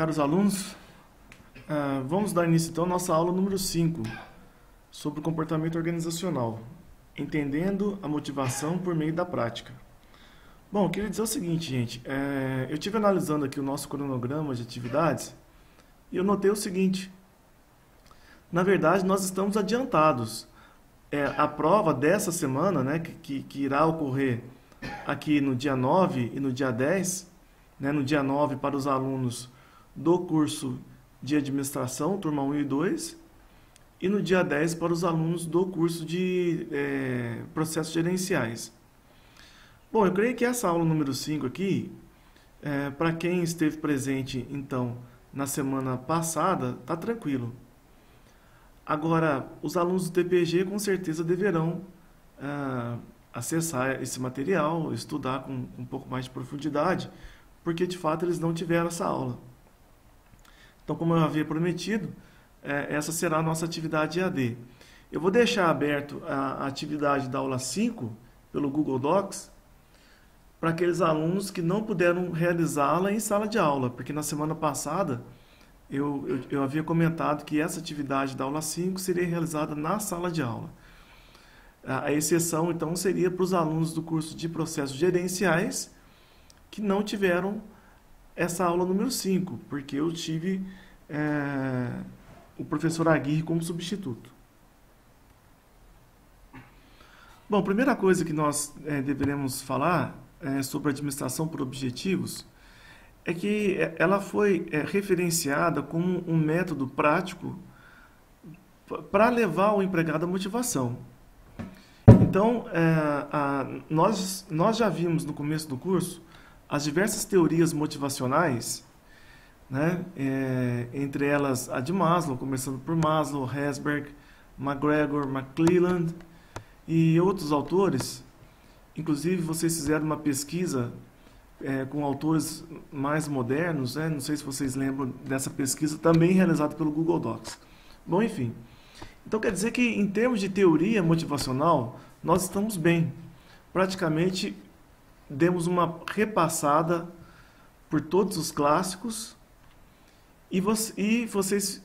Caros alunos, vamos dar início então à nossa aula número 5 sobre o comportamento organizacional, entendendo a motivação por meio da prática. Bom, eu queria dizer o seguinte, gente, eu estive analisando aqui o nosso cronograma de atividades e eu notei o seguinte: na verdade nós estamos adiantados. A prova dessa semana, né, que irá ocorrer aqui no dia 9 e no dia 10, né, no dia 9 para os alunos do curso de administração, turma 1 e 2, e no dia 10 para os alunos do curso de processos gerenciais. Bom, eu creio que essa aula número 5 aqui, para quem esteve presente, então, na semana passada, está tranquilo. Agora, os alunos do TPG com certeza deverão acessar esse material, estudar com um pouco mais de profundidade, porque de fato eles não tiveram essa aula. Então, como eu havia prometido, essa será a nossa atividade EAD. Eu vou deixar aberto a atividade da aula 5 pelo Google Docs para aqueles alunos que não puderam realizá-la em sala de aula, porque na semana passada eu havia comentado que essa atividade da aula 5 seria realizada na sala de aula. A exceção, então, seria para os alunos do curso de processos gerenciais que não tiveram essa aula número 5, porque eu tive o professor Aguirre como substituto. Bom, a primeira coisa que nós deveremos falar sobre a administração por objetivos é que ela foi referenciada como um método prático para levar o empregado à motivação. Então, nós já vimos no começo do curso as diversas teorias motivacionais, né? Entre elas a de Maslow, começando por Maslow, Herzberg, McGregor, McClelland e outros autores. Inclusive, vocês fizeram uma pesquisa com autores mais modernos, né? Não sei se vocês lembram dessa pesquisa, também realizada pelo Google Docs. Bom, enfim. Então, quer dizer que, em termos de teoria motivacional, nós estamos bem. Praticamente, demos uma repassada por todos os clássicos e vocês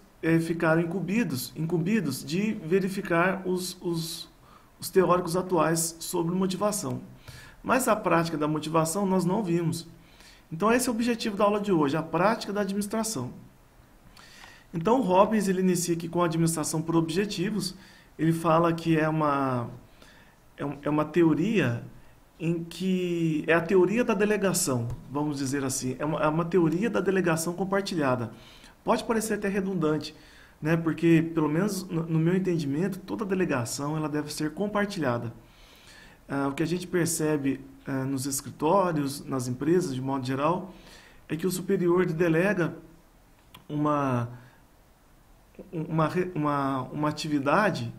ficaram incumbidos de verificar os teóricos atuais sobre motivação. Mas a prática da motivação nós não vimos. Então esse é o objetivo da aula de hoje, a prática da administração. Então o Robbins ele inicia aqui com a administração por objetivos. Ele fala que é uma teoria em que é a teoria da delegação, vamos dizer assim. É uma teoria da delegação compartilhada. Pode parecer até redundante, né? Porque, pelo menos no meu entendimento, toda delegação ela deve ser compartilhada. O que a gente percebe nos escritórios, nas empresas, de modo geral, é que o superior delega uma atividade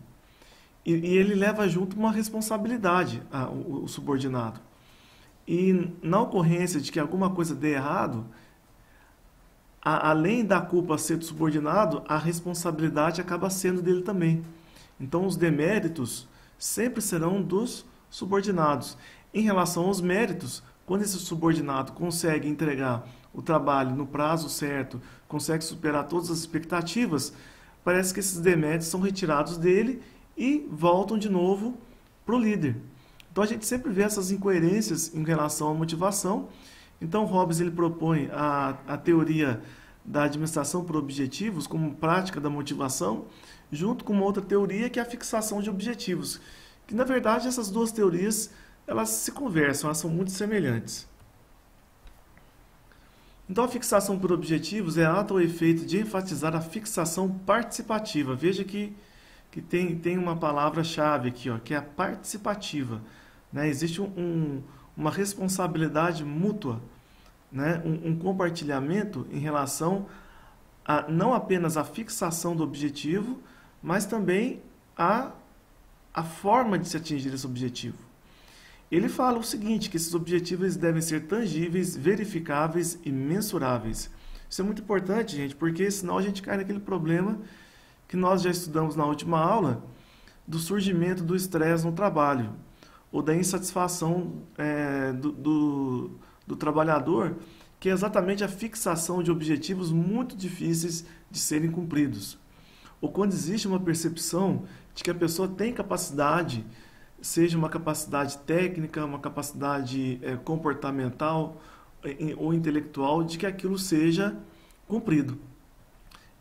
e ele leva junto uma responsabilidade, o subordinado. E na ocorrência de que alguma coisa dê errado, além da culpa ser do subordinado, a responsabilidade acaba sendo dele também. Então, os deméritos sempre serão dos subordinados. Em relação aos méritos, quando esse subordinado consegue entregar o trabalho no prazo certo, consegue superar todas as expectativas, parece que esses deméritos são retirados dele e voltam de novo para o líder. Então a gente sempre vê essas incoerências em relação à motivação. Então Robbins ele propõe a teoria da administração por objetivos como prática da motivação, junto com uma outra teoria que é a fixação de objetivos. Que na verdade essas duas teorias elas se conversam, elas são muito semelhantes. Então a fixação por objetivos é ato ou efeito de enfatizar a fixação participativa. Veja que tem uma palavra-chave aqui, ó, que é a participativa, né? Existe uma responsabilidade mútua, né? Um compartilhamento em relação a não apenas a fixação do objetivo, mas também a forma de se atingir esse objetivo. Ele fala o seguinte, que esses objetivos devem ser tangíveis, verificáveis e mensuráveis. Isso é muito importante, gente, porque senão a gente cai naquele problema que nós já estudamos na última aula, do surgimento do estresse no trabalho, ou da insatisfação do trabalhador que é exatamente a fixação de objetivos muito difíceis de serem cumpridos. Ou quando existe uma percepção de que a pessoa tem capacidade, seja uma capacidade técnica, uma capacidade comportamental ou intelectual, de que aquilo seja cumprido.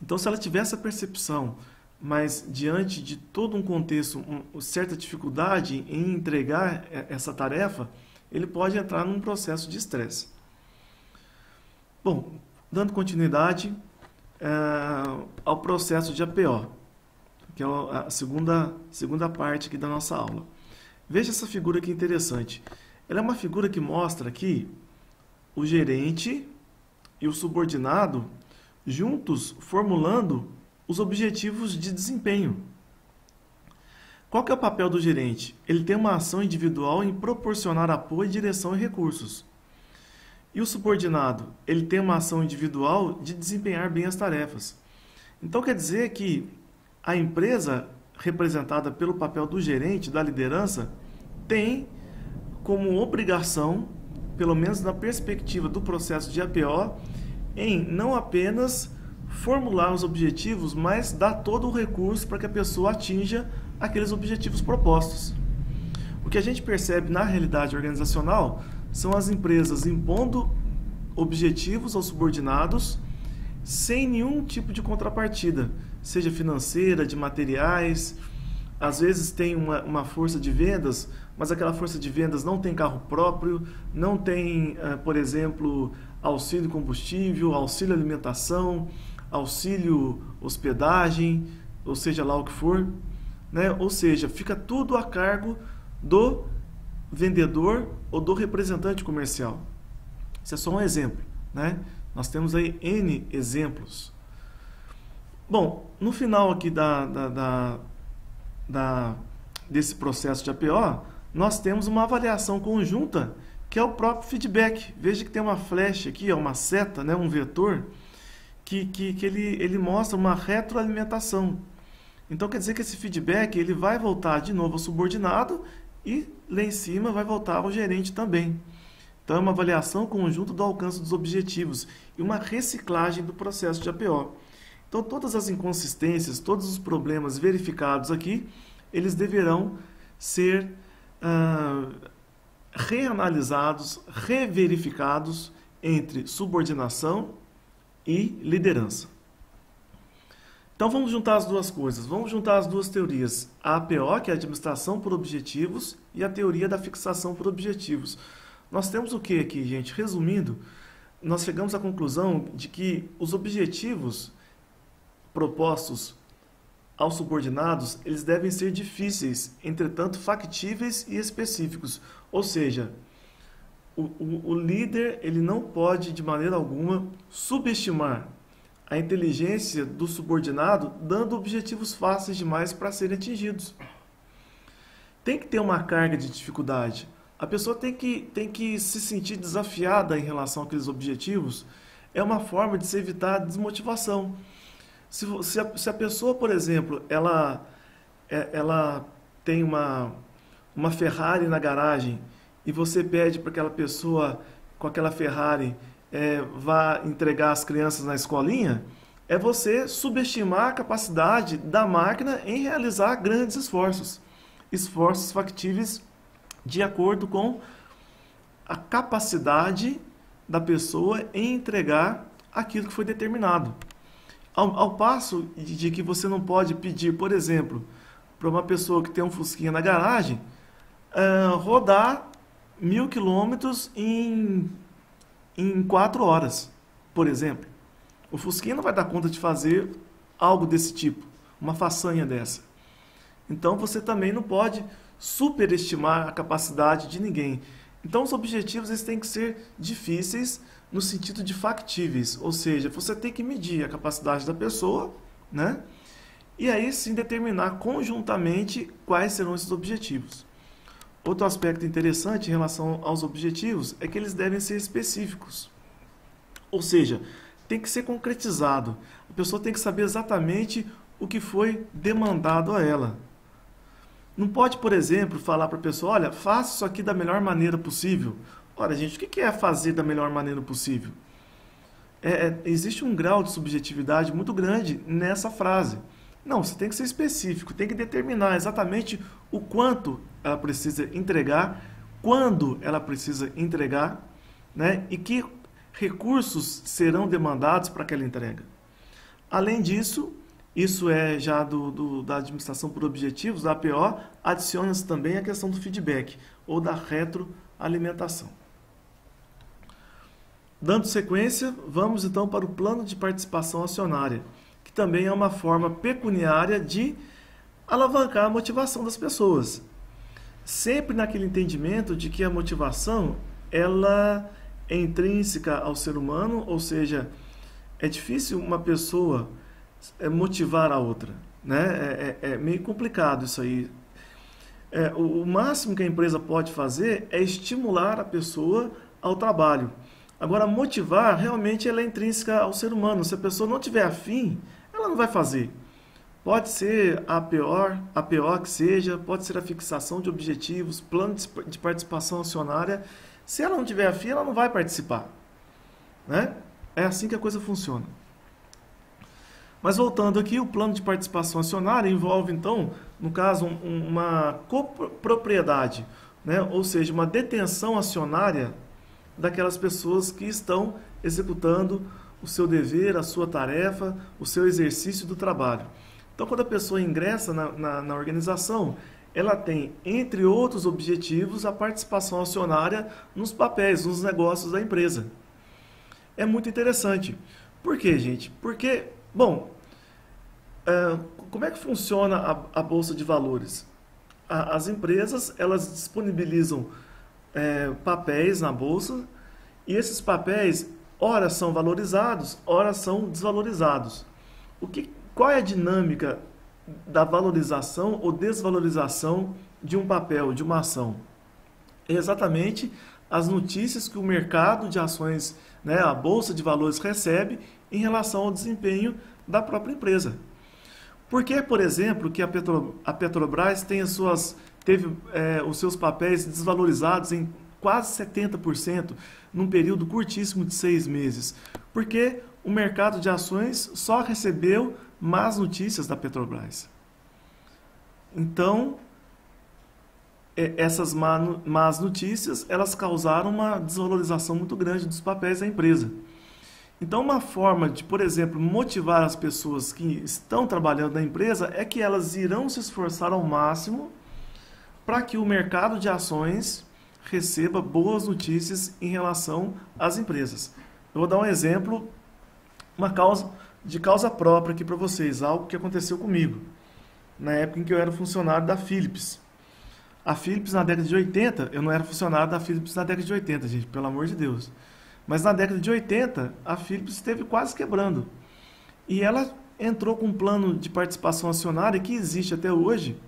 Então, se ela tiver essa percepção, mas diante de todo um contexto, certa dificuldade em entregar essa tarefa, ele pode entrar num processo de estresse. Bom, dando continuidade ao processo de APO, que é a segunda parte aqui da nossa aula. Veja essa figura que interessante. Ela é uma figura que mostra aqui o gerente e o subordinado juntos formulando os objetivos de desempenho. Qual que é o papel do gerente? Ele tem uma ação individual em proporcionar apoio, direção e recursos. E o subordinado? Ele tem uma ação individual de desempenhar bem as tarefas. Então quer dizer que a empresa, representada pelo papel do gerente, da liderança, tem como obrigação, pelo menos na perspectiva do processo de APO, em não apenas formular os objetivos, mas dar todo o recurso para que a pessoa atinja aqueles objetivos propostos. O que a gente percebe na realidade organizacional são as empresas impondo objetivos aos subordinados sem nenhum tipo de contrapartida, seja financeira, de materiais. Às vezes tem uma força de vendas, mas aquela força de vendas não tem carro próprio, não tem, por exemplo, auxílio combustível, auxílio alimentação, auxílio hospedagem, ou seja lá o que for, né? Ou seja, fica tudo a cargo do vendedor ou do representante comercial. Isso é só um exemplo, né? Nós temos aí N exemplos. Bom, no final aqui desse processo de APO, nós temos uma avaliação conjunta, que é o próprio feedback. Veja que tem uma flecha aqui, uma seta, né, um vetor, que ele mostra uma retroalimentação. Então quer dizer que esse feedback ele vai voltar de novo ao subordinado e lá em cima vai voltar ao gerente também. Então é uma avaliação conjunta do alcance dos objetivos e uma reciclagem do processo de APO. Então todas as inconsistências, todos os problemas verificados aqui, eles deverão ser reanalisados, reverificados entre subordinação e liderança. Então vamos juntar as duas coisas, vamos juntar as duas teorias, a APO, que é a administração por objetivos, e a teoria da fixação por objetivos. Nós temos o que aqui, gente? Resumindo, nós chegamos à conclusão de que os objetivos propostos aos subordinados, eles devem ser difíceis, entretanto factíveis e específicos. Ou seja, o líder ele não pode de maneira alguma subestimar a inteligência do subordinado, dando objetivos fáceis demais para serem atingidos. Tem que ter uma carga de dificuldade. A pessoa tem que se sentir desafiada em relação àqueles objetivos. É uma forma de se evitar a desmotivação. Se a pessoa, por exemplo, ela tem uma Ferrari na garagem e você pede para aquela pessoa com aquela Ferrari vá entregar as crianças na escolinha, é você subestimar a capacidade da máquina em realizar grandes esforços factíveis de acordo com a capacidade da pessoa em entregar aquilo que foi determinado. Ao passo de que você não pode pedir, por exemplo, para uma pessoa que tem um Fusquinha na garagem, rodar 1000 quilômetros em 4 horas, por exemplo. O Fusquinha não vai dar conta de fazer algo desse tipo, uma façanha dessa. Então você também não pode superestimar a capacidade de ninguém. Então os objetivos eles têm que ser difíceis no sentido de factíveis, ou seja, você tem que medir a capacidade da pessoa, né? E aí sim determinar conjuntamente quais serão esses objetivos. Outro aspecto interessante em relação aos objetivos é que eles devem ser específicos. Ou seja, tem que ser concretizado. A pessoa tem que saber exatamente o que foi demandado a ela. Não pode, por exemplo, falar para a pessoa, olha, faça isso aqui da melhor maneira possível, Ora, gente, o que é fazer da melhor maneira possível? Existe um grau de subjetividade muito grande nessa frase. Não, você tem que ser específico, tem que determinar exatamente o quanto ela precisa entregar, quando ela precisa entregar, né? E que recursos serão demandados para aquela entrega. Além disso, isso é já da administração por objetivos, da APO, adiciona-se também a questão do feedback ou da retroalimentação. Dando sequência, vamos então para o plano de participação acionária, que também é uma forma pecuniária de alavancar a motivação das pessoas. Sempre naquele entendimento de que a motivação ela é intrínseca ao ser humano, ou seja, é difícil uma pessoa motivar a outra, né? É meio complicado isso aí. O máximo que a empresa pode fazer é estimular a pessoa ao trabalho. Agora, motivar, realmente, ela é intrínseca ao ser humano. Se a pessoa não tiver afim, ela não vai fazer. Pode ser a PO que seja, pode ser a fixação de objetivos, plano de participação acionária. Se ela não tiver afim, ela não vai participar, né? É assim que a coisa funciona. Mas voltando aqui, o plano de participação acionária envolve, então, no caso, uma copropriedade, né? Ou seja, uma detenção acionária daquelas pessoas que estão executando o seu dever, a sua tarefa, o seu exercício do trabalho. Então, quando a pessoa ingressa na organização, ela tem, entre outros objetivos, a participação acionária nos papéis, nos negócios da empresa. É muito interessante. Por quê, gente? Porque, bom, como é que funciona a Bolsa de Valores? As empresas, elas disponibilizam papéis na bolsa, e esses papéis, ora são valorizados, ora são desvalorizados. Qual é a dinâmica da valorização ou desvalorização de um papel, de uma ação? É exatamente as notícias que o mercado de ações, né, a Bolsa de Valores, recebe em relação ao desempenho da própria empresa. Por que, por exemplo, que a Petrobras teve os seus papéis desvalorizados em quase 70% num período curtíssimo de 6 meses? Porque o mercado de ações só recebeu más notícias da Petrobras. Então, essas más notícias, elas causaram uma desvalorização muito grande dos papéis da empresa. Então, uma forma de, por exemplo, motivar as pessoas que estão trabalhando na empresa é que elas irão se esforçar ao máximo para que o mercado de ações receba boas notícias em relação às empresas. Eu vou dar um exemplo, de causa própria aqui para vocês, algo que aconteceu comigo, na época em que eu era funcionário da Philips. A Philips na década de 80, eu não era funcionário da Philips na década de 80, gente, pelo amor de Deus. Mas na década de 80, a Philips esteve quase quebrando. E ela entrou com um plano de participação acionária que existe até hoje,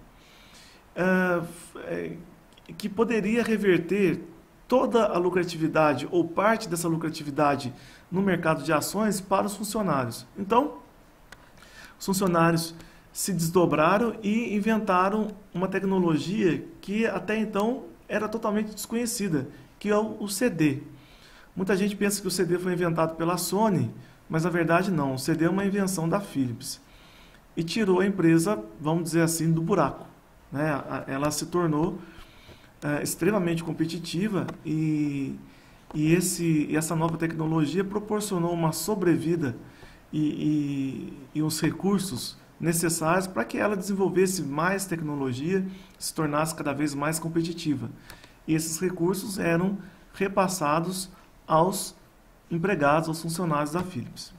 que poderia reverter toda a lucratividade ou parte dessa lucratividade no mercado de ações para os funcionários. Então, os funcionários se desdobraram e inventaram uma tecnologia que até então era totalmente desconhecida, que é o CD. Muita gente pensa que o CD foi inventado pela Sony, mas na verdade não. O CD é uma invenção da Philips. E tirou a empresa, vamos dizer assim, do buraco, né? Ela se tornou extremamente competitiva e essa nova tecnologia proporcionou uma sobrevida e os recursos necessários para que ela desenvolvesse mais tecnologia, se tornasse cada vez mais competitiva. E esses recursos eram repassados aos empregados, aos funcionários da Philips.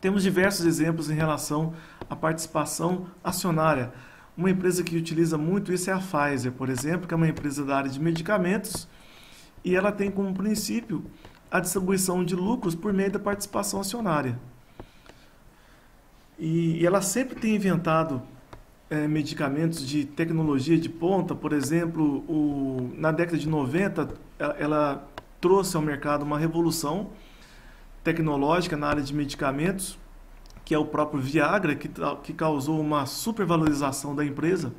Temos diversos exemplos em relação à participação acionária. Uma empresa que utiliza muito isso é a Pfizer, por exemplo, que é uma empresa da área de medicamentos, e ela tem como princípio a distribuição de lucros por meio da participação acionária. E ela sempre tem inventado medicamentos de tecnologia de ponta. Por exemplo, na década de 90, ela trouxe ao mercado uma revolução tecnológica na área de medicamentos, que é o próprio Viagra, que causou uma supervalorização da empresa.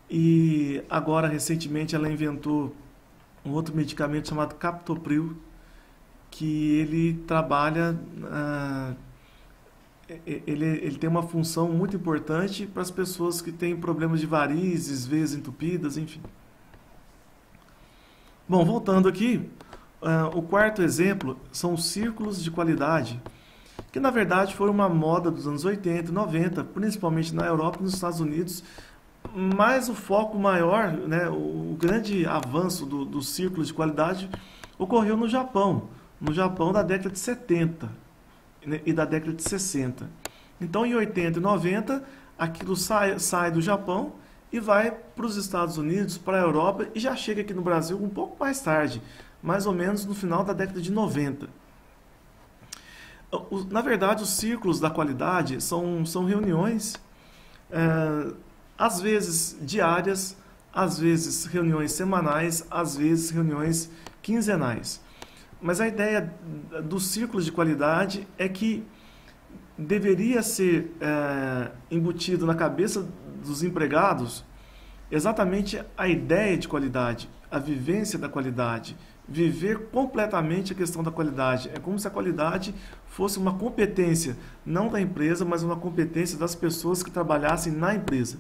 E agora, recentemente, ela inventou um outro medicamento chamado captopril, que ele trabalha, ele tem uma função muito importante para as pessoas que têm problemas de varizes, veias entupidas, enfim. Bom, voltando aqui, o quarto exemplo são os círculos de qualidade, que na verdade foi uma moda dos anos 80 e 90, principalmente na Europa e nos Estados Unidos, mas o foco maior, né, o grande avanço do círculo de qualidade ocorreu no Japão da década de 70, né, e da década de 60. Então, em 80 e 90, aquilo sai do Japão e vai para os Estados Unidos, para a Europa e já chega aqui no Brasil um pouco mais tarde, mais ou menos no final da década de 90. Na verdade, os círculos da qualidade são reuniões, às vezes diárias, às vezes reuniões semanais, às vezes reuniões quinzenais. Mas a ideia dos círculos de qualidade é que deveria ser embutido na cabeça dos empregados exatamente a ideia de qualidade, a vivência da qualidade, viver completamente a questão da qualidade. É como se a qualidade fosse uma competência, não da empresa, mas uma competência das pessoas que trabalhassem na empresa.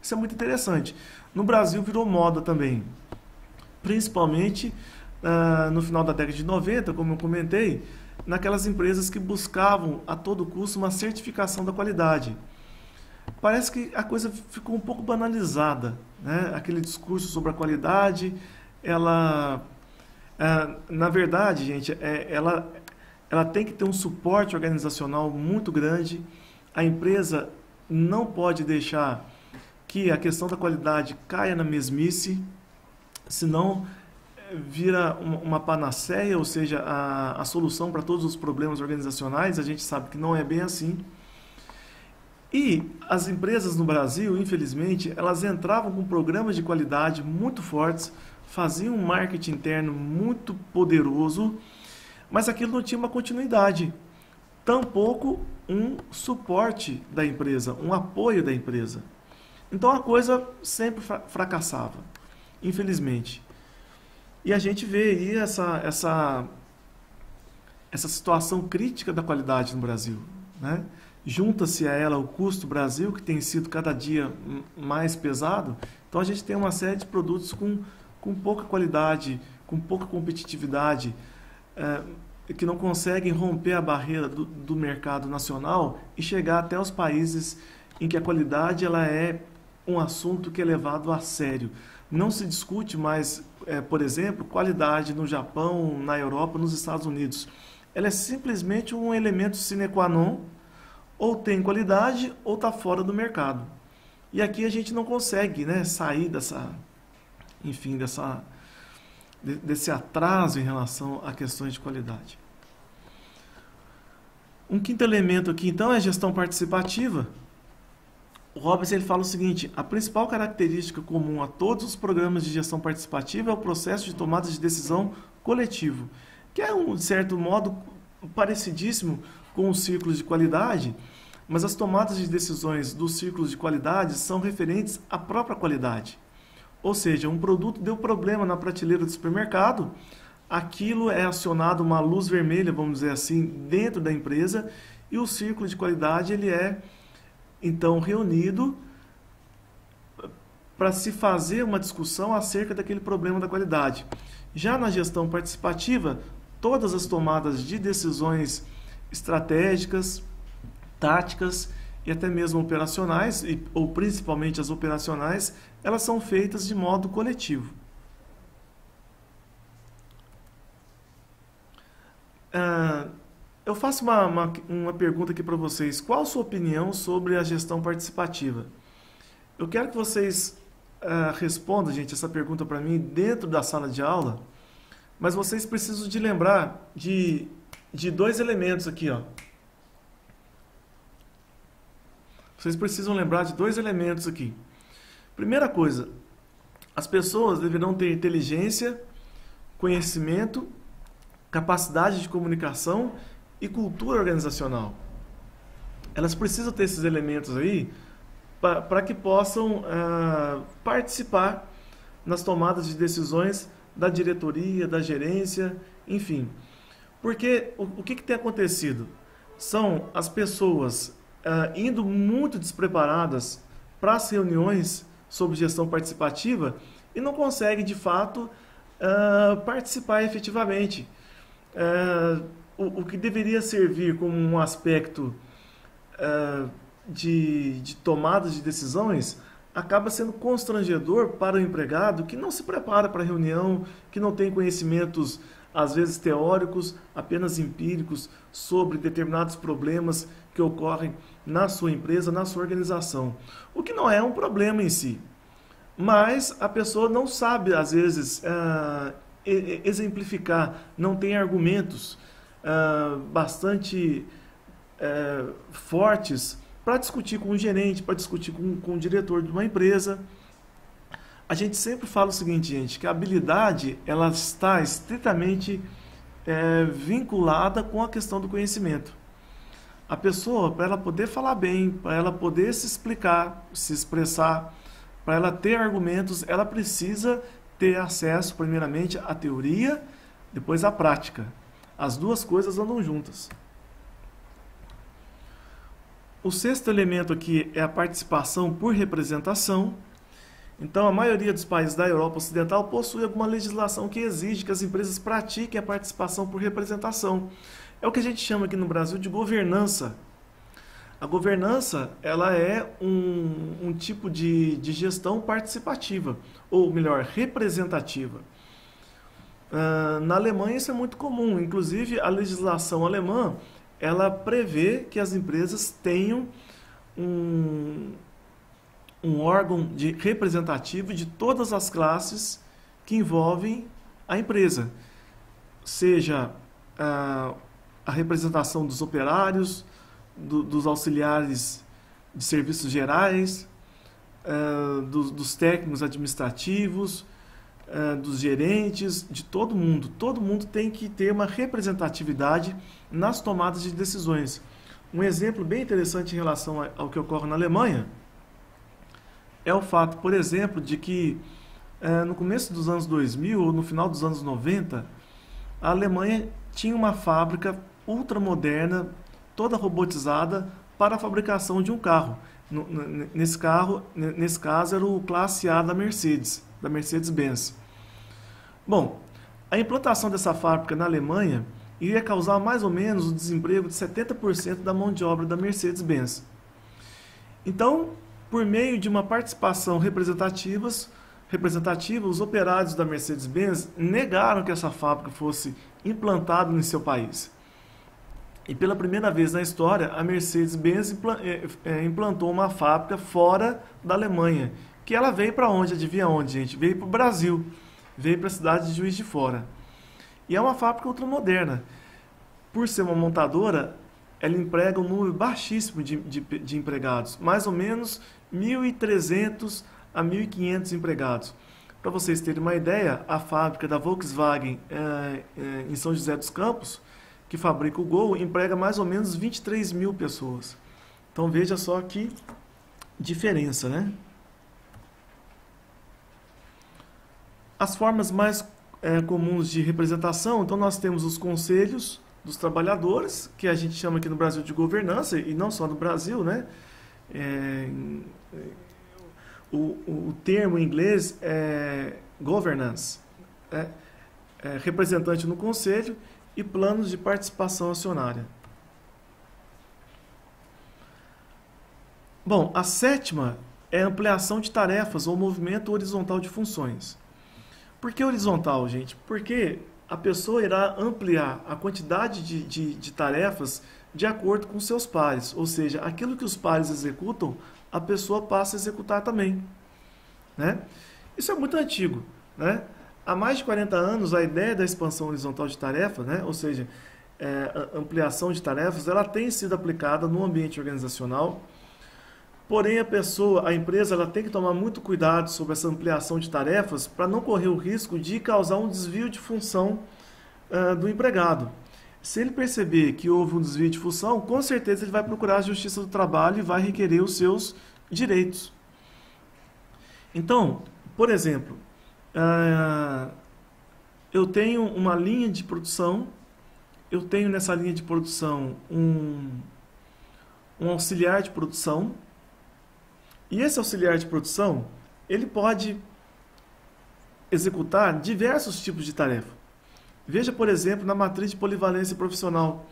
Isso é muito interessante. No Brasil virou moda também, principalmente no final da década de 90, como eu comentei, naquelas empresas que buscavam a todo custo uma certificação da qualidade. Parece que a coisa ficou um pouco banalizada, né? Aquele discurso sobre a qualidade, na verdade, gente, ela tem que ter um suporte organizacional muito grande. A empresa não pode deixar que a questão da qualidade caia na mesmice, senão vira uma panaceia, ou seja, a solução para todos os problemas organizacionais. A gente sabe que não é bem assim. E as empresas no Brasil, infelizmente, elas entravam com programas de qualidade muito fortes, faziam um marketing interno muito poderoso, mas aquilo não tinha uma continuidade, tampouco um suporte da empresa, um apoio da empresa. Então a coisa sempre fracassava, infelizmente. E a gente vê aí essa situação crítica da qualidade no Brasil, né? Junta-se a ela o custo Brasil, que tem sido cada dia mais pesado. Então a gente tem uma série de produtos com pouca qualidade, com pouca competitividade, que não conseguem romper a barreira do mercado nacional e chegar até os países em que a qualidade ela é um assunto que é levado a sério. Não se discute mais, por exemplo, qualidade no Japão, na Europa, nos Estados Unidos. Ela é simplesmente um elemento sine qua non, ou tem qualidade ou está fora do mercado. E aqui a gente não consegue, né, sair desse atraso em relação a questões de qualidade. Um quinto elemento aqui, então, é a gestão participativa. O Robbins ele fala o seguinte: a principal característica comum a todos os programas de gestão participativa é o processo de tomada de decisão coletivo, que é, de certo modo, parecidíssimo com os círculos de qualidade, mas as tomadas de decisões dos círculos de qualidade são referentes à própria qualidade. Ou seja, um produto deu problema na prateleira do supermercado, aquilo é acionado uma luz vermelha, vamos dizer assim, dentro da empresa, e o círculo de qualidade ele é então reunido para se fazer uma discussão acerca daquele problema da qualidade. Já na gestão participativa, todas as tomadas de decisões estratégicas, táticas e até mesmo operacionais, ou principalmente as operacionais, elas são feitas de modo coletivo. Eu faço uma pergunta aqui para vocês. Qual a sua opinião sobre a gestão participativa? Eu quero que vocês respondam, gente, essa pergunta para mim dentro da sala de aula, mas vocês precisam de lembrar de dois elementos aqui, ó. Vocês precisam lembrar de dois elementos aqui. Primeira coisa, as pessoas deverão ter inteligência, conhecimento, capacidade de comunicação e cultura organizacional. Elas precisam ter esses elementos aí para que possam participar nas tomadas de decisões da diretoria, da gerência, enfim. Porque o que tem acontecido? São as pessoas indo muito despreparadas para as reuniões sobre gestão participativa e não conseguem, de fato, participar efetivamente. O que deveria servir como um aspecto de tomada de decisões acaba sendo constrangedor para o empregado que não se prepara para a reunião, que não tem conhecimentos, às vezes teóricos, apenas empíricos, sobre determinados problemas que ocorrem na sua empresa, na sua organização. O que não é um problema em si, mas a pessoa não sabe, às vezes, exemplificar, não tem argumentos bastante fortes para discutir com o gerente, para discutir com o diretor de uma empresa. A gente sempre fala o seguinte, gente, que a habilidade ela está estritamente vinculada com a questão do conhecimento. A pessoa, para ela poder falar bem, para ela poder se explicar, se expressar, para ela ter argumentos, ela precisa ter acesso, primeiramente, à teoria, depois à prática. As duas coisas andam juntas. O sexto elemento aqui é a participação por representação. Então, a maioria dos países da Europa Ocidental possui alguma legislação que exige que as empresas pratiquem a participação por representação. É o que a gente chama aqui no Brasil de governança. A governança ela é um tipo de gestão participativa, ou melhor, representativa. Na Alemanha isso é muito comum, inclusive a legislação alemã ela prevê que as empresas tenham um órgão representativo de todas as classes que envolvem a empresa, seja a representação dos operários, dos auxiliares de serviços gerais, dos técnicos administrativos, dos gerentes, de todo mundo. Todo mundo tem que ter uma representatividade nas tomadas de decisões. Um exemplo bem interessante em relação ao que ocorre na Alemanha é o fato, por exemplo, de que no começo dos anos 2000 ou no final dos anos 90, a Alemanha tinha uma fábrica ultramoderna, toda robotizada, para a fabricação de um carro. Nesse caso, era o Classe A da Mercedes-Benz. Bom, a implantação dessa fábrica na Alemanha iria causar mais ou menos o desemprego de 70% da mão de obra da Mercedes-Benz. Então, por meio de uma participação representativa, os operários da Mercedes-Benz negaram que essa fábrica fosse implantada no seu país. E pela primeira vez na história, a Mercedes-Benz implantou uma fábrica fora da Alemanha. Que ela veio para onde? Adivinha onde, gente? Veio para o Brasil. Veio para a cidade de Juiz de Fora. E é uma fábrica ultramoderna. Por ser uma montadora, ela emprega um número baixíssimo de empregados. Mais ou menos 1.300 a 1.500 empregados. Para vocês terem uma ideia, a fábrica da Volkswagen em São José dos Campos, que fabrica o Gol, emprega mais ou menos 23 mil pessoas. Então veja só que diferença, né? As formas mais comuns de representação, então nós temos os conselhos dos trabalhadores, que a gente chama aqui no Brasil de governança, e não só no Brasil, né? O termo em inglês é governance, representante no conselho e planos de participação acionária. Bom, a sétima é a ampliação de tarefas ou movimento horizontal de funções. Por que horizontal, gente? Porque a pessoa irá ampliar a quantidade de tarefas de acordo com seus pares, ou seja, aquilo que os pares executam, a pessoa passa a executar também, né? Isso é muito antigo, né? Há mais de 40 anos, a ideia da expansão horizontal de tarefas, né? Ou seja, a ampliação de tarefas, ela tem sido aplicada no ambiente organizacional. Porém, a empresa, ela tem que tomar muito cuidado sobre essa ampliação de tarefas para não correr o risco de causar um desvio de função do empregado. Se ele perceber que houve um desvio de função, com certeza ele vai procurar a Justiça do Trabalho e vai requerer os seus direitos. Então, por exemplo, eu tenho uma linha de produção, eu tenho nessa linha de produção um auxiliar de produção, e esse auxiliar de produção, ele pode executar diversos tipos de tarefa. Veja, por exemplo, na matriz de polivalência profissional,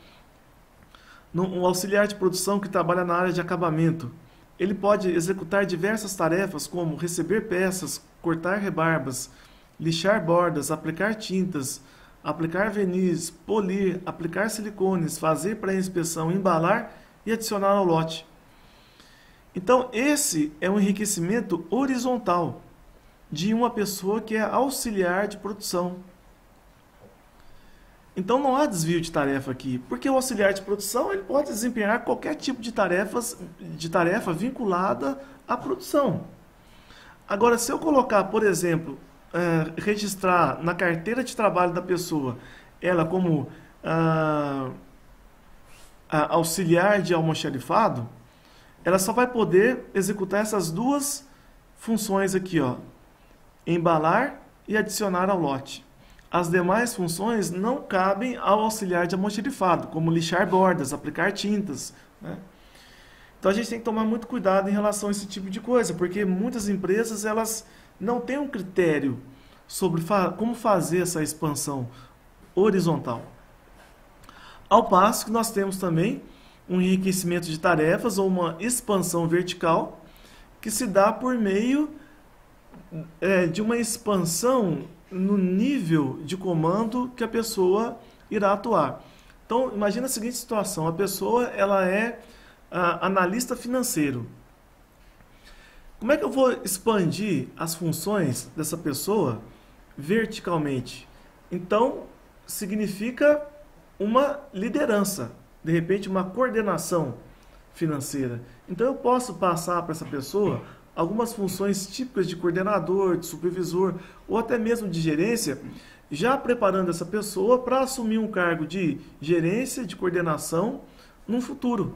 um auxiliar de produção que trabalha na área de acabamento, ele pode executar diversas tarefas como receber peças, cortar rebarbas, lixar bordas, aplicar tintas, aplicar verniz, polir, aplicar silicones, fazer pré-inspeção, embalar e adicionar ao lote. Então, esse é um enriquecimento horizontal de uma pessoa que é auxiliar de produção. Então, não há desvio de tarefa aqui, porque o auxiliar de produção ele pode desempenhar qualquer tipo de tarefa vinculada à produção. Agora, se eu colocar, por exemplo, registrar na carteira de trabalho da pessoa ela como auxiliar de almoxarifado, ela só vai poder executar essas duas funções aqui, ó, embalar e adicionar ao lote. As demais funções não cabem ao auxiliar de almoxarifado, como lixar bordas, aplicar tintas, né? Então a gente tem que tomar muito cuidado em relação a esse tipo de coisa, porque muitas empresas elas não têm um critério sobre como fazer essa expansão horizontal. Ao passo que nós temos também um enriquecimento de tarefas ou uma expansão vertical que se dá por meio de uma expansão no nível de comando que a pessoa irá atuar. Então, imagina a seguinte situação: a pessoa ela é analista financeiro. Como é que eu vou expandir as funções dessa pessoa verticalmente? Então, significa uma liderança, de repente uma coordenação financeira. Então, eu posso passar para essa pessoa algumas funções típicas de coordenador, de supervisor ou até mesmo de gerência, já preparando essa pessoa para assumir um cargo de gerência, de coordenação no futuro.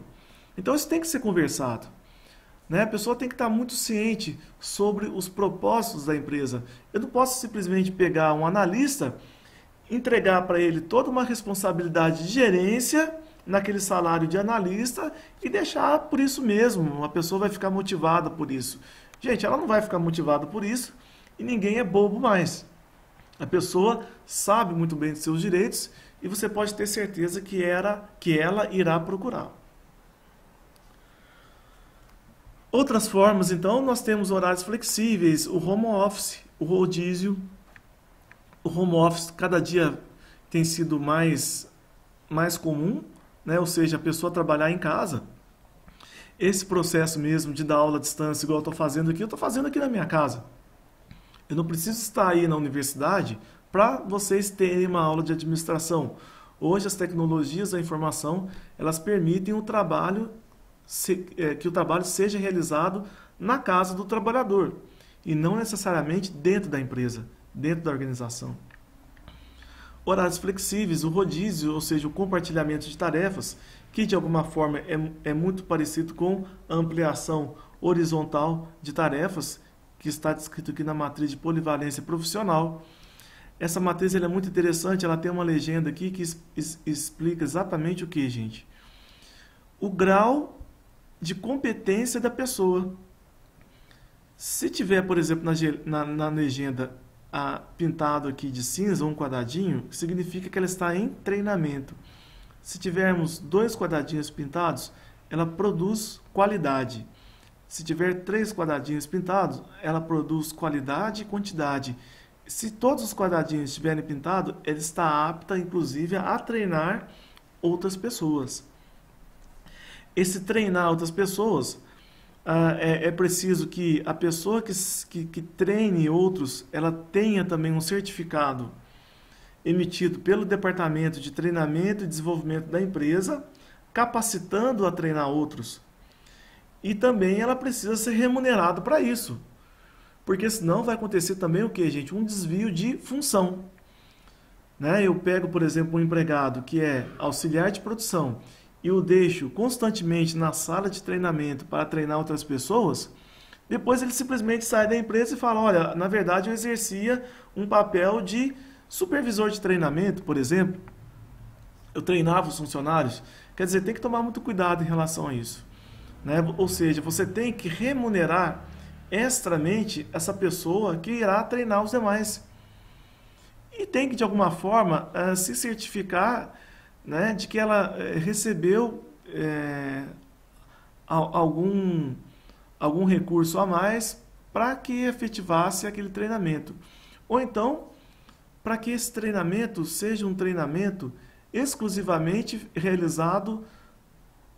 Então isso tem que ser conversado, né? A pessoa tem que estar muito ciente sobre os propósitos da empresa. Eu não posso simplesmente pegar um analista, entregar para ele toda uma responsabilidade de gerência naquele salário de analista e deixar por isso mesmo. A pessoa vai ficar motivada por isso. Gente, ela não vai ficar motivada por isso e ninguém é bobo mais. A pessoa sabe muito bem de seus direitos e você pode ter certeza que ela irá procurar. Outras formas, então, nós temos horários flexíveis, o home office, o rodízio. O home office cada dia tem sido mais comum, né? Ou seja, a pessoa trabalhar em casa. Esse processo mesmo de dar aula à distância, igual eu estou fazendo aqui, eu estou fazendo aqui na minha casa. Eu não preciso estar aí na universidade para vocês terem uma aula de administração. Hoje as tecnologias da informação, elas permitem que o trabalho seja realizado na casa do trabalhador e não necessariamente dentro da empresa, dentro da organização. Horários flexíveis, o rodízio, ou seja, o compartilhamento de tarefas, que de alguma forma é muito parecido com a ampliação horizontal de tarefas, que está descrito aqui na matriz de polivalência profissional. Essa matriz ela é muito interessante, ela tem uma legenda aqui que explica exatamente o que, gente? O grau de competência da pessoa. Se tiver, por exemplo, na legenda pintado aqui de cinza, um quadradinho, significa que ela está em treinamento. Se tivermos 2 quadradinhos pintados, ela produz qualidade. Se tiver 3 quadradinhos pintados, ela produz qualidade e quantidade. Se todos os quadradinhos estiverem pintados, ela está apta, inclusive, a treinar outras pessoas. Esse treinar outras pessoas, é preciso que a pessoa que treine outros, ela tenha também um certificado emitido pelo Departamento de Treinamento e Desenvolvimento da empresa, capacitando a treinar outros. E também ela precisa ser remunerada para isso. Porque senão vai acontecer também o que, gente? Um desvio de função. Né? Eu pego, por exemplo, um empregado que é auxiliar de produção e o deixo constantemente na sala de treinamento para treinar outras pessoas, depois ele simplesmente sai da empresa e fala, olha, na verdade eu exercia um papel de Supervisor de treinamento, por exemplo, eu treinava os funcionários, quer dizer, tem que tomar muito cuidado em relação a isso, né? Ou seja, você tem que remunerar extramente essa pessoa que irá treinar os demais. E tem que, de alguma forma, se certificar, né, de que ela recebeu algum, algum recurso a mais para que efetivasse aquele treinamento. Ou então, para que esse treinamento seja um treinamento exclusivamente realizado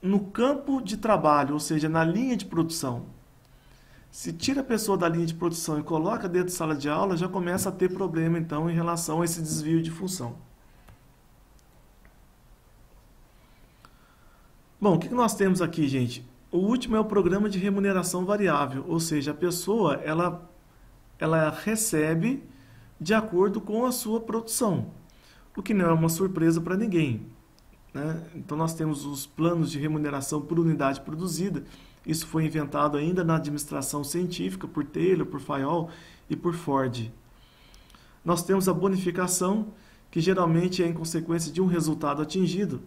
no campo de trabalho, ou seja, na linha de produção. Se tira a pessoa da linha de produção e coloca dentro de sala de aula, já começa a ter problema, então, em relação a esse desvio de função. Bom, o que nós temos aqui, gente? O último é o programa de remuneração variável, ou seja, a pessoa ela recebe de acordo com a sua produção, o que não é uma surpresa para ninguém, né? Então nós temos os planos de remuneração por unidade produzida. Isso foi inventado ainda na administração científica por Taylor, por Fayol e por Ford. Nós temos a bonificação, que geralmente é em consequência de um resultado atingido.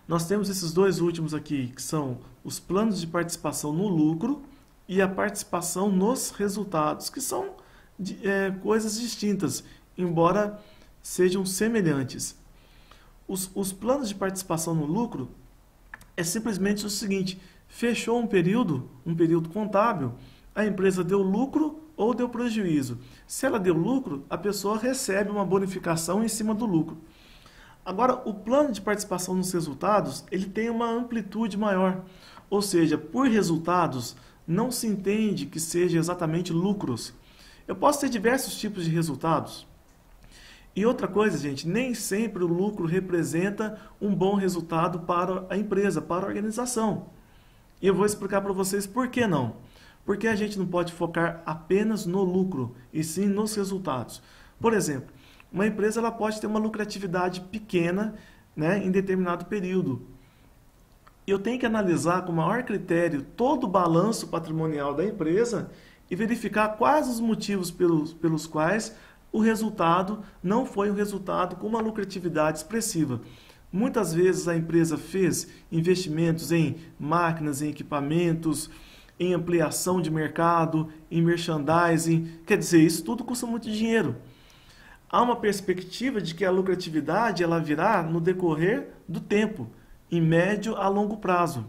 Nós temos esses dois últimos aqui, que são os planos de participação no lucro e a participação nos resultados, que são coisas distintas, embora sejam semelhantes. Os planos de participação no lucro é simplesmente o seguinte: fechou um período contábil, a empresa deu lucro ou deu prejuízo. Se ela deu lucro, a pessoa recebe uma bonificação em cima do lucro. Agora, o plano de participação nos resultados, ele tem uma amplitude maior. Ou seja, por resultados, não se entende que seja exatamente lucros. Eu posso ter diversos tipos de resultados. E outra coisa, gente, nem sempre o lucro representa um bom resultado para a empresa, para a organização. E eu vou explicar para vocês por que não. Porque a gente não pode focar apenas no lucro, e sim nos resultados. Por exemplo, uma empresa ela pode ter uma lucratividade pequena, né, em determinado período. Eu tenho que analisar com maior critério todo o balanço patrimonial da empresa e verificar quais os motivos pelos quais o resultado não foi um resultado com uma lucratividade expressiva. Muitas vezes a empresa fez investimentos em máquinas, em equipamentos, em ampliação de mercado, em merchandising. Quer dizer, isso tudo custa muito dinheiro. Há uma perspectiva de que a lucratividade ela virá no decorrer do tempo, em médio a longo prazo.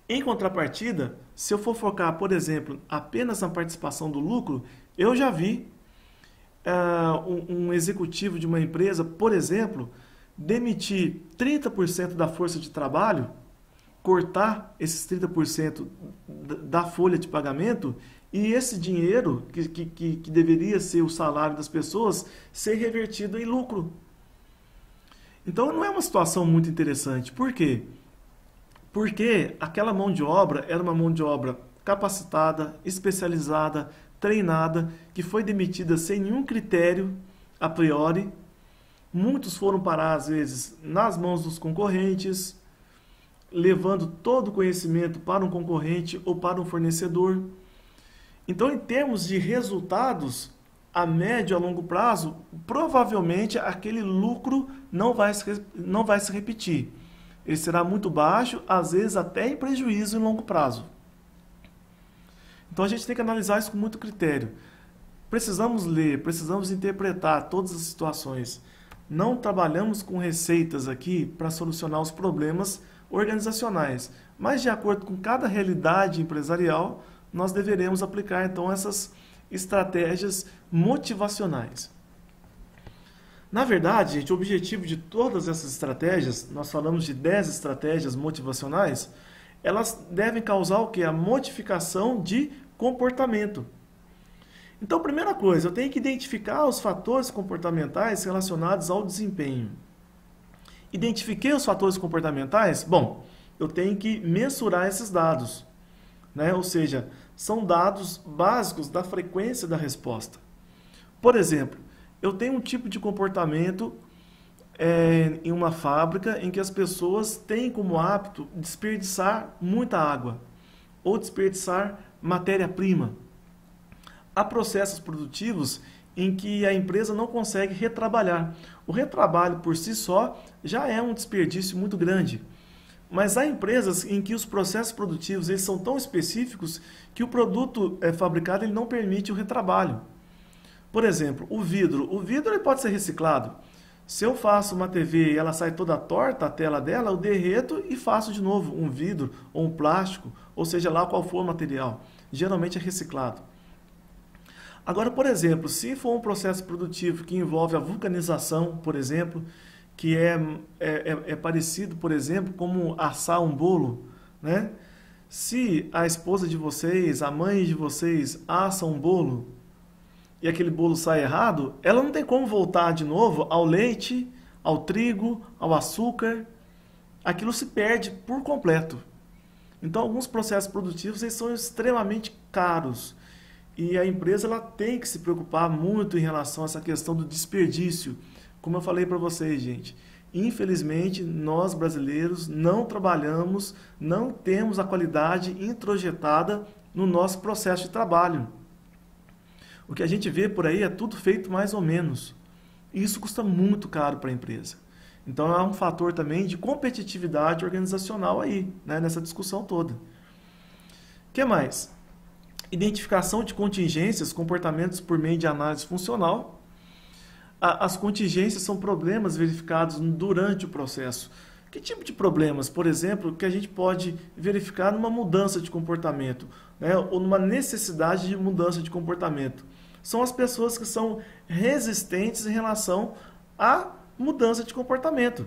Em contrapartida, se eu for focar, por exemplo, apenas na participação do lucro, eu já vi um executivo de uma empresa, por exemplo, demitir 30% da força de trabalho, cortar esses 30% da folha de pagamento e esse dinheiro, que deveria ser o salário das pessoas, ser revertido em lucro. Então não é uma situação muito interessante. Por quê? Porque aquela mão de obra era uma mão de obra capacitada, especializada, treinada, que foi demitida sem nenhum critério a priori. Muitos foram parar, às vezes, nas mãos dos concorrentes, levando todo o conhecimento para um concorrente ou para um fornecedor. Então, em termos de resultados, a médio e a longo prazo, provavelmente aquele lucro não vai se repetir. Ele será muito baixo, às vezes até em prejuízo em longo prazo. Então, a gente tem que analisar isso com muito critério. Precisamos ler, precisamos interpretar todas as situações. Não trabalhamos com receitas aqui para solucionar os problemas organizacionais, mas de acordo com cada realidade empresarial, nós deveremos aplicar então essas estratégias motivacionais. Na verdade, gente, o objetivo de todas essas estratégias, nós falamos de 10 estratégias motivacionais, elas devem causar o quê? A modificação de comportamento. Então, primeira coisa, eu tenho que identificar os fatores comportamentais relacionados ao desempenho. Identifiquei os fatores comportamentais? Bom, eu tenho que mensurar esses dados, né? Ou seja, são dados básicos da frequência da resposta. Por exemplo, eu tenho um tipo de comportamento em uma fábrica em que as pessoas têm como hábito desperdiçar muita água ou desperdiçar matéria-prima. Há processos produtivos em que a empresa não consegue retrabalhar. O retrabalho por si só já é um desperdício muito grande. Mas há empresas em que os processos produtivos eles são tão específicos que o produto fabricado ele não permite o retrabalho. Por exemplo, o vidro. O vidro ele pode ser reciclado. Se eu faço uma TV e ela sai toda torta, a tela dela, eu derreto e faço de novo um vidro ou um plástico, ou seja lá qual for o material. Geralmente é reciclado. Agora, por exemplo, se for um processo produtivo que envolve a vulcanização, por exemplo, que é parecido, por exemplo, como assar um bolo, né? Se a esposa de vocês, a mãe de vocês assa um bolo e aquele bolo sai errado, ela não tem como voltar de novo ao leite, ao trigo, ao açúcar. Aquilo se perde por completo. Então, alguns processos produtivos eles são extremamente caros. E a empresa ela tem que se preocupar muito em relação a essa questão do desperdício. Como eu falei para vocês, gente, infelizmente nós brasileiros não trabalhamos, não temos a qualidade introjetada no nosso processo de trabalho. O que a gente vê por aí é tudo feito mais ou menos. E isso custa muito caro para a empresa. Então é um fator também de competitividade organizacional aí, né, nessa discussão toda. O que mais? Identificação de contingências, comportamentos por meio de análise funcional. As contingências são problemas verificados durante o processo. Que tipo de problemas, por exemplo, que a gente pode verificar numa mudança de comportamento, né, ou numa necessidade de mudança de comportamento? São as pessoas que são resistentes em relação à mudança de comportamento.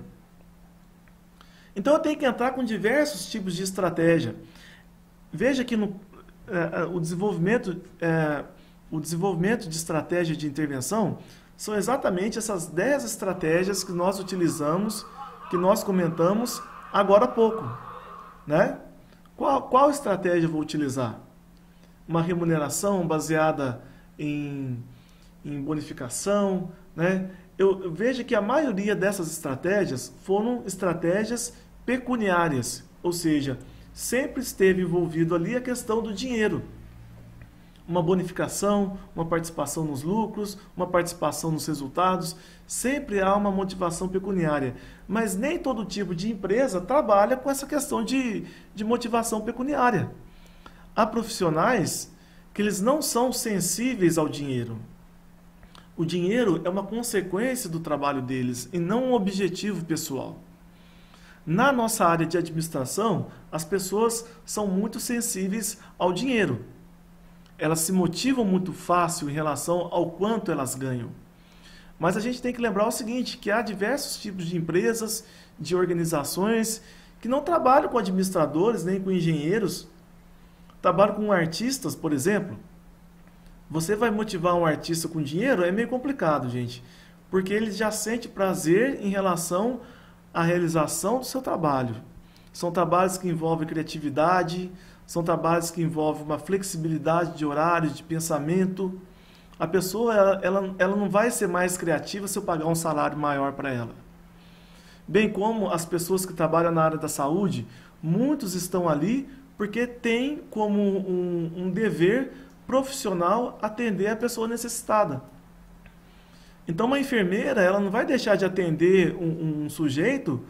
Então eu tenho que entrar com diversos tipos de estratégia. Veja que o desenvolvimento de estratégia de intervenção são exatamente essas 10 estratégias que nós utilizamos, que nós comentamos agora há pouco, né? Qual estratégia eu vou utilizar? Uma remuneração baseada em bonificação, né? Eu vejo que a maioria dessas estratégias foram estratégias pecuniárias, ou seja, sempre esteve envolvido ali a questão do dinheiro. Uma bonificação, uma participação nos lucros, uma participação nos resultados, sempre há uma motivação pecuniária. Mas nem todo tipo de empresa trabalha com essa questão de motivação pecuniária. Há profissionais que eles não são sensíveis ao dinheiro. O dinheiro é uma consequência do trabalho deles e não um objetivo pessoal. Na nossa área de administração, as pessoas são muito sensíveis ao dinheiro. Elas se motivam muito fácil em relação ao quanto elas ganham. Mas a gente tem que lembrar o seguinte, que há diversos tipos de empresas, de organizações, que não trabalham com administradores, nem com engenheiros, trabalham com artistas, por exemplo. Você vai motivar um artista com dinheiro? É meio complicado, gente, porque ele já sente prazer em relação à realização do seu trabalho. São trabalhos que envolvem criatividade, são trabalhos que envolvem uma flexibilidade de horários, de pensamento. A pessoa ela não vai ser mais criativa se eu pagar um salário maior para ela. Bem como as pessoas que trabalham na área da saúde, muitos estão ali porque têm como um dever profissional atender a pessoa necessitada. Então uma enfermeira ela não vai deixar de atender um sujeito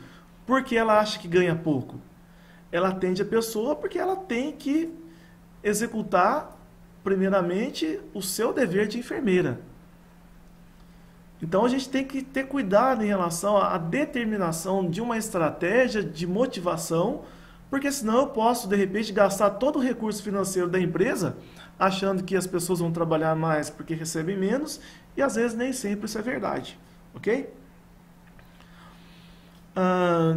porque ela acha que ganha pouco. Ela atende a pessoa porque ela tem que executar, primeiramente, o seu dever de enfermeira. Então a gente tem que ter cuidado em relação à determinação de uma estratégia de motivação, porque senão eu posso, de repente, gastar todo o recurso financeiro da empresa achando que as pessoas vão trabalhar mais porque recebem menos, e às vezes nem sempre isso é verdade, ok?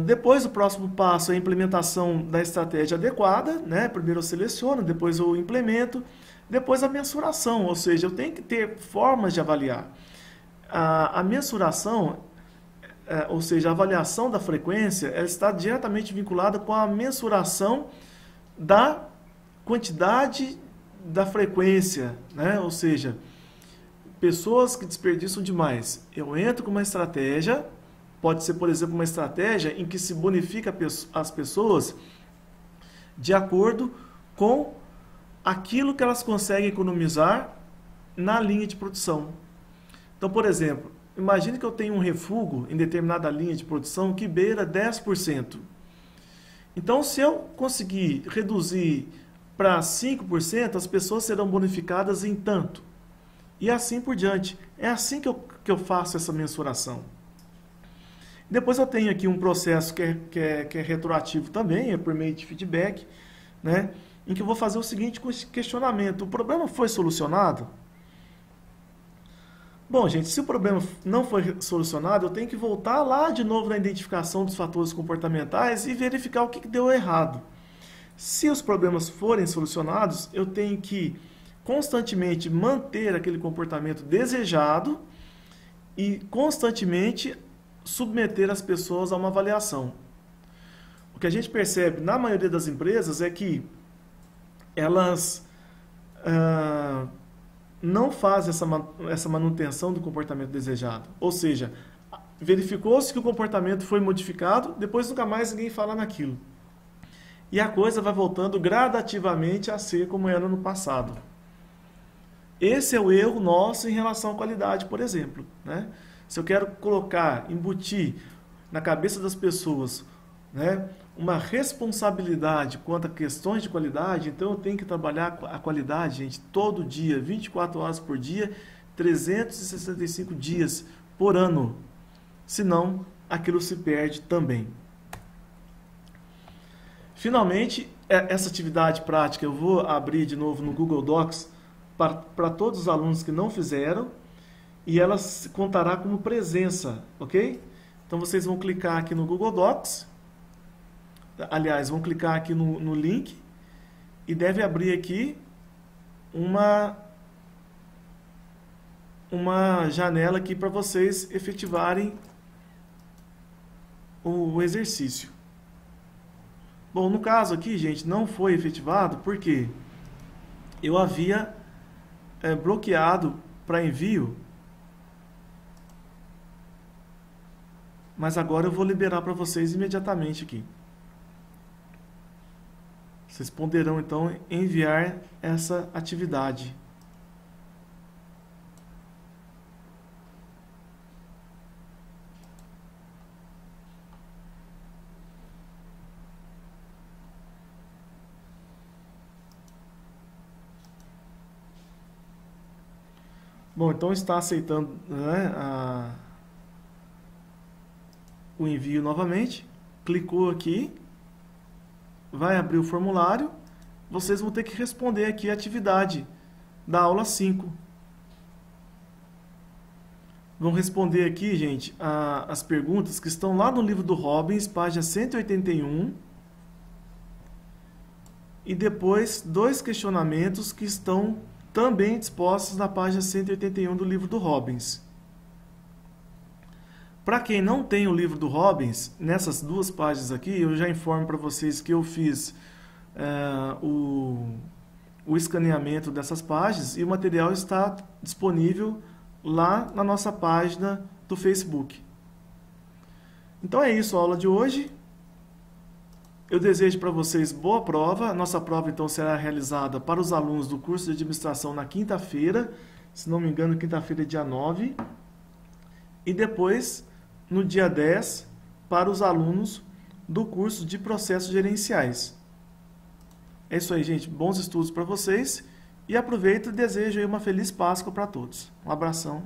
Depois o próximo passo é a implementação da estratégia adequada, né? Primeiro eu seleciono, depois eu implemento, depois a mensuração, ou seja, eu tenho que ter formas de avaliar. A mensuração, ou seja, a avaliação da frequência, ela está diretamente vinculada com a mensuração da quantidade da frequência, né? Ou seja, pessoas que desperdiçam demais. Eu entro com uma estratégia, pode ser, por exemplo, uma estratégia em que se bonifica as pessoas de acordo com aquilo que elas conseguem economizar na linha de produção. Então, por exemplo, imagine que eu tenho um refúgio em determinada linha de produção que beira 10%. Então, se eu conseguir reduzir para 5%, as pessoas serão bonificadas em tanto. E assim por diante. É assim que eu faço essa mensuração. Depois eu tenho aqui um processo que é retroativo também, é por meio de feedback, né? Em que eu vou fazer o seguinte questionamento: o problema foi solucionado? Bom, gente, se o problema não foi solucionado, eu tenho que voltar lá de novo na identificação dos fatores comportamentais e verificar o que deu errado. Se os problemas forem solucionados, eu tenho que constantemente manter aquele comportamento desejado e constantemente submeter as pessoas a uma avaliação. O que a gente percebe na maioria das empresas é que elas não fazem essa manutenção do comportamento desejado. Ou seja, verificou-se que o comportamento foi modificado, depois nunca mais ninguém fala naquilo. E a coisa vai voltando gradativamente a ser como era no passado. Esse é o erro nosso em relação à qualidade, por exemplo, né? Se eu quero colocar, embutir na cabeça das pessoas, né, uma responsabilidade quanto a questões de qualidade, então eu tenho que trabalhar a qualidade, gente, todo dia, 24 horas por dia, 365 dias por ano. Senão, aquilo se perde também. Finalmente, essa atividade prática eu vou abrir de novo no Google Docs para todos os alunos que não fizeram, e ela contará como presença, ok? Então vocês vão clicar aqui no Google Docs, aliás, vão clicar aqui no link e deve abrir aqui uma janela aqui para vocês efetivarem o exercício. Bom, no caso aqui, gente, não foi efetivado porque eu havia bloqueado para envio, mas agora eu vou liberar para vocês imediatamente aqui. Vocês poderão então enviar essa atividade. Bom, então está aceitando, né, o envio novamente. Clicou aqui, vai abrir o formulário. Vocês vão ter que responder aqui a atividade da aula 5. Vão responder aqui, gente, as perguntas que estão lá no livro do Robbins, página 181. E depois, 2 questionamentos que estão também dispostos na página 181 do livro do Robbins. Para quem não tem o livro do Robbins, nessas 2 páginas aqui, eu já informo para vocês que eu fiz o escaneamento dessas páginas e o material está disponível lá na nossa página do Facebook. Então é isso a aula de hoje. Eu desejo para vocês boa prova. A nossa prova então será realizada para os alunos do curso de administração na quinta-feira, se não me engano, quinta-feira, dia 9. E depois, no dia 10, para os alunos do curso de processos gerenciais. É isso aí, gente. Bons estudos para vocês. E aproveito e desejo aí uma feliz Páscoa para todos. Um abração.